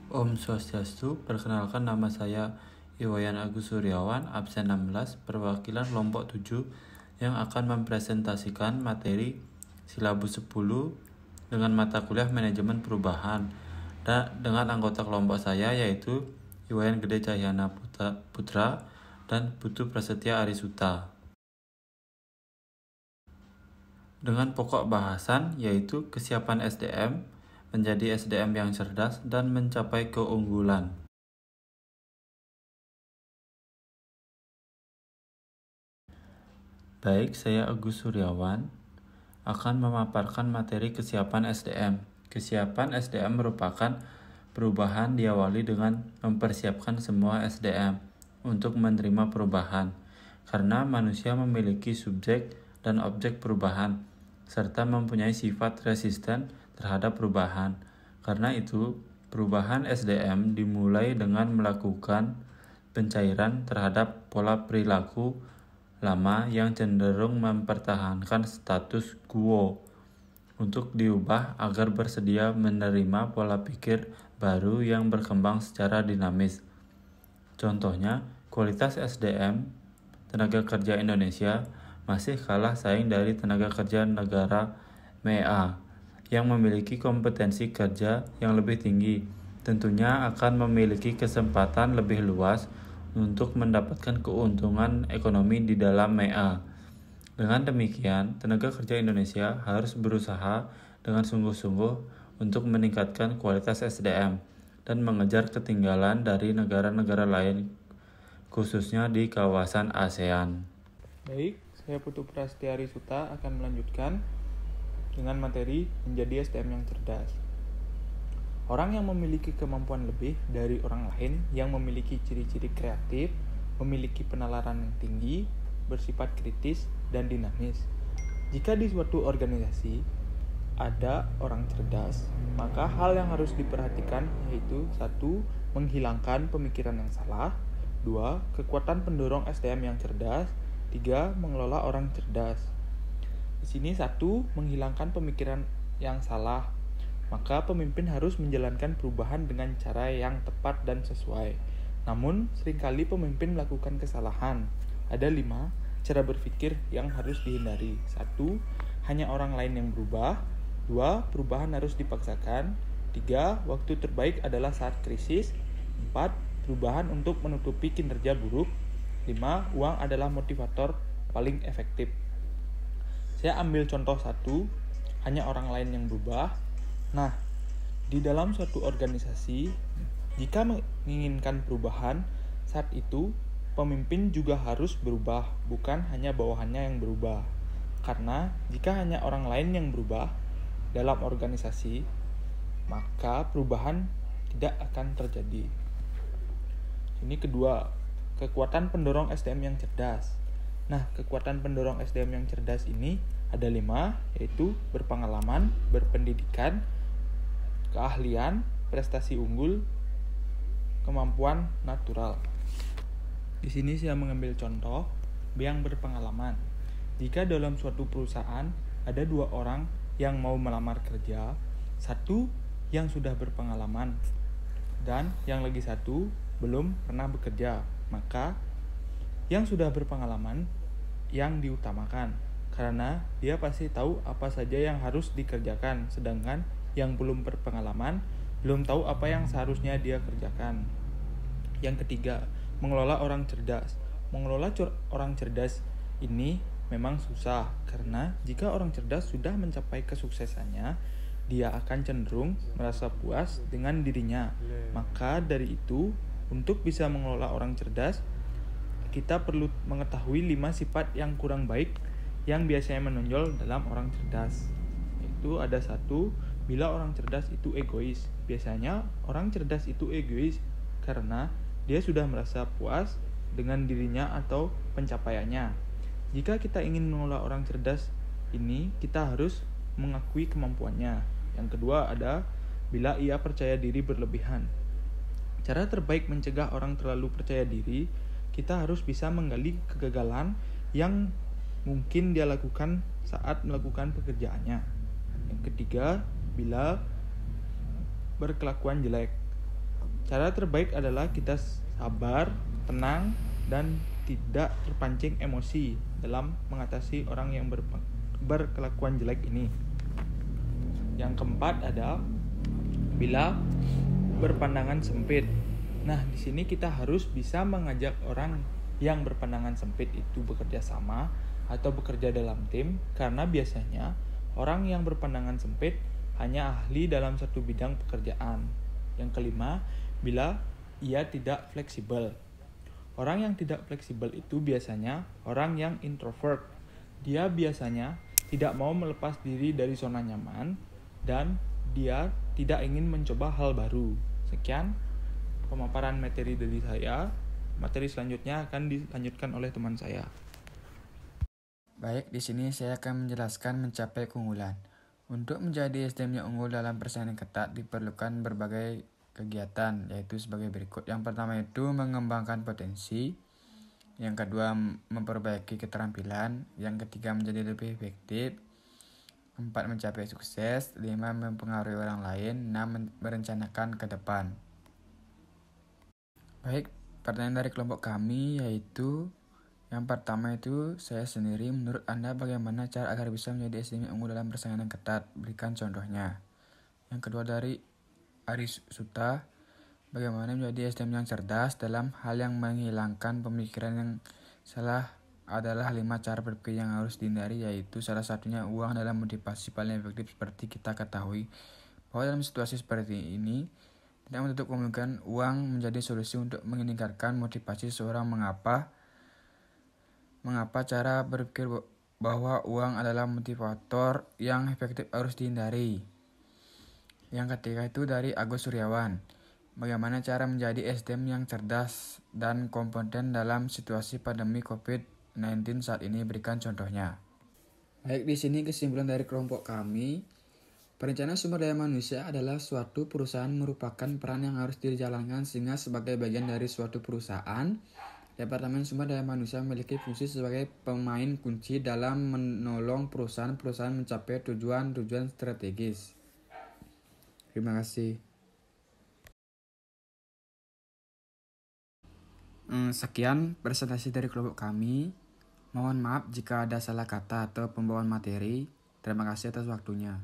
Om Swastiastu, perkenalkan nama saya Iwayan Agus Suryawan, absen 16, perwakilan kelompok 7 yang akan mempresentasikan materi silabus 10 dengan mata kuliah manajemen perubahan dan dengan anggota kelompok saya yaitu Iwayan Gede Cahyana Putra dan Putu Prasetya Arisuta. Dengan pokok bahasan yaitu kesiapan SDM menjadi SDM yang cerdas dan mencapai keunggulan. Baik, saya Agus Suryawan akan memaparkan materi kesiapan SDM. Kesiapan SDM merupakan perubahan diawali dengan mempersiapkan semua SDM untuk menerima perubahan, karena manusia memiliki subjek dan objek perubahan, serta mempunyai sifat resisten terhadap perubahan. Karena itu, perubahan SDM dimulai dengan melakukan pencairan terhadap pola perilaku lama yang cenderung mempertahankan status quo untuk diubah agar bersedia menerima pola pikir baru yang berkembang secara dinamis. Contohnya, kualitas SDM tenaga kerja Indonesia masih kalah saing dari tenaga kerja negara MEA yang memiliki kompetensi kerja yang lebih tinggi. Tentunya akan memiliki kesempatan lebih luas untuk mendapatkan keuntungan ekonomi di dalam MEA. Dengan demikian, tenaga kerja Indonesia harus berusaha dengan sungguh-sungguh untuk meningkatkan kualitas SDM dan mengejar ketinggalan dari negara-negara lain, khususnya di kawasan ASEAN. Baik, saya Putu Prasetya Arisuta akan melanjutkan dengan materi menjadi SDM yang cerdas. Orang yang memiliki kemampuan lebih dari orang lain yang memiliki ciri-ciri kreatif, memiliki penalaran yang tinggi, bersifat kritis, dan dinamis. Jika di suatu organisasi ada orang cerdas, maka hal yang harus diperhatikan yaitu 1. Menghilangkan pemikiran yang salah, 2. Kekuatan pendorong SDM yang cerdas, 3. Mengelola orang cerdas. Di sini 1. Menghilangkan pemikiran yang salah. Maka pemimpin harus menjalankan perubahan dengan cara yang tepat dan sesuai. Namun, seringkali pemimpin melakukan kesalahan. Ada 5 cara berpikir yang harus dihindari. 1. Hanya orang lain yang berubah. 2. Perubahan harus dipaksakan. 3. Waktu terbaik adalah saat krisis. 4. Perubahan untuk menutupi kinerja buruk. 5. Uang adalah motivator paling efektif. Saya ambil contoh 1, hanya orang lain yang berubah. Nah, di dalam suatu organisasi, jika menginginkan perubahan, saat itu pemimpin juga harus berubah, bukan hanya bawahannya yang berubah. Karena jika hanya orang lain yang berubah dalam organisasi, maka perubahan tidak akan terjadi. Ini kedua, kekuatan pendorong SDM yang cerdas. Nah, kekuatan pendorong SDM yang cerdas ini ada 5, yaitu berpengalaman, berpendidikan, keahlian, prestasi unggul, kemampuan natural. Di sini saya mengambil contoh yang berpengalaman. Jika dalam suatu perusahaan ada 2 orang yang mau melamar kerja, 1 yang sudah berpengalaman dan yang lagi 1 belum pernah bekerja, maka yang sudah berpengalaman yang diutamakan karena dia pasti tahu apa saja yang harus dikerjakan, sedangkan yang belum berpengalaman belum tahu apa yang seharusnya dia kerjakan. Yang ketiga, mengelola orang cerdas. Mengelola orang cerdas ini memang susah karena jika orang cerdas sudah mencapai kesuksesannya, dia akan cenderung merasa puas dengan dirinya. Maka dari itu, untuk bisa mengelola orang cerdas, kita perlu mengetahui 5 sifat yang kurang baik yang biasanya menonjol dalam orang cerdas. Itu ada 1, bila orang cerdas itu egois. Biasanya orang cerdas itu egois karena dia sudah merasa puas dengan dirinya atau pencapaiannya. Jika kita ingin mengelola orang cerdas ini, kita harus mengakui kemampuannya. Yang kedua ada bila ia percaya diri berlebihan. Cara terbaik mencegah orang terlalu percaya diri, kita harus bisa menggali kegagalan yang mungkin dia lakukan saat melakukan pekerjaannya. Yang ketiga, bila berkelakuan jelek. Cara terbaik adalah kita sabar, tenang, dan tidak terpancing emosi dalam mengatasi orang yang berkelakuan jelek ini. Yang keempat adalah bila berpandangan sempit. Nah, di sini kita harus bisa mengajak orang yang berpandangan sempit itu bekerja sama atau bekerja dalam tim, karena biasanya orang yang berpandangan sempit hanya ahli dalam satu bidang pekerjaan. Yang kelima, bila ia tidak fleksibel. Orang yang tidak fleksibel itu biasanya orang yang introvert. Dia biasanya tidak mau melepas diri dari zona nyaman dan dia tidak ingin mencoba hal baru. Sekian pemaparan materi dari saya. Materi selanjutnya akan dilanjutkan oleh teman saya. Baik, di sini saya akan menjelaskan mencapai keunggulan. Untuk menjadi SDM yang unggul dalam persaingan ketat diperlukan berbagai kegiatan, yaitu sebagai berikut. Yang pertama itu mengembangkan potensi, yang kedua memperbaiki keterampilan, yang ketiga menjadi lebih efektif, 4 mencapai sukses, 5 mempengaruhi orang lain, 6 merencanakan ke depan. Baik, pertanyaan dari kelompok kami yaitu yang pertama itu saya sendiri, menurut Anda bagaimana cara agar bisa menjadi SDM yang unggul dalam persaingan yang ketat? Berikan contohnya. Yang kedua dari Aris Suta, bagaimana menjadi SDM yang cerdas dalam hal yang menghilangkan pemikiran yang salah adalah 5 cara berpikir yang harus dihindari, yaitu salah satunya uang dalam motivasi paling efektif. Seperti kita ketahui bahwa dalam situasi seperti ini tidak menutup kemungkinan uang menjadi solusi untuk meningkatkan motivasi seseorang. Mengapa cara berpikir bahwa uang adalah motivator yang efektif harus dihindari. Yang ketiga itu dari Agus Suryawan, bagaimana cara menjadi SDM yang cerdas dan kompeten dalam situasi pandemi COVID-19 saat ini? Berikan contohnya. Baik, di sini kesimpulan dari kelompok kami, perencanaan sumber daya manusia adalah suatu perusahaan merupakan peran yang harus dijalankan sehingga sebagai bagian dari suatu perusahaan, Departemen Sumber Daya Manusia memiliki fungsi sebagai pemain kunci dalam menolong perusahaan-perusahaan mencapai tujuan-tujuan strategis. Terima kasih. Sekian presentasi dari kelompok kami. Mohon maaf jika ada salah kata atau pembawaan materi. Terima kasih atas waktunya.